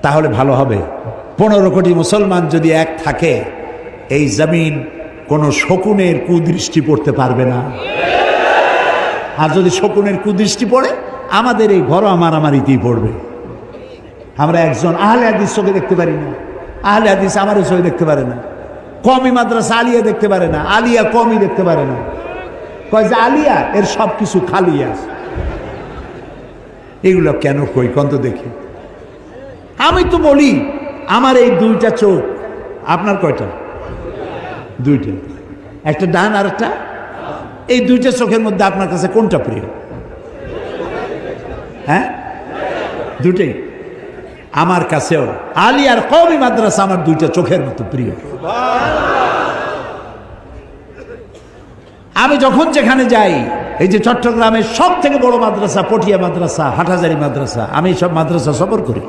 তাহলে ভালো হবে। 15 কোটি মুসলমান যদি এক থাকে, এই জমিন কোনো শকুনের কুদৃষ্টি পড়তে পারবে না। আর যদি শকুনের কুদৃষ্টি পড়ে, আমাদের এই ঘরোয়া মারামারিতেই পড়বে। আমরা একজন আহলে হাদিস চোখে দেখতে পারি না, আহলে হাদিস আমারও চোখে দেখতে পারে না। কমি মাদ্রাসা আলিয়া দেখতে পারে না, আলিয়া কমি দেখতে পারে না। কয় যে আলিয়া, এর সব কিছু খালি আছে। এগুলো কেন কই কন্ত দেখি? আমি তো বলি আমার এই দুইটা চোখ, আপনার কয়টা? দুইটা, একটা ডান আর একটা। এই দুইটা চোখের মধ্যে আপনার কাছে কোনটা প্রিয়? হ্যাঁ, দুটেই। আমার কাছেও আলিয়ার কওমি মাদ্রাসা আমার দুইটা চোখের মতো প্রিয়। আমি যখন যেখানে যাই, এই যে চট্টগ্রামের সব থেকে বড় মাদ্রাসা পটিয়া মাদ্রাসা, হাটহাজারী মাদ্রাসা, আমি সব মাদ্রাসা সফর করি।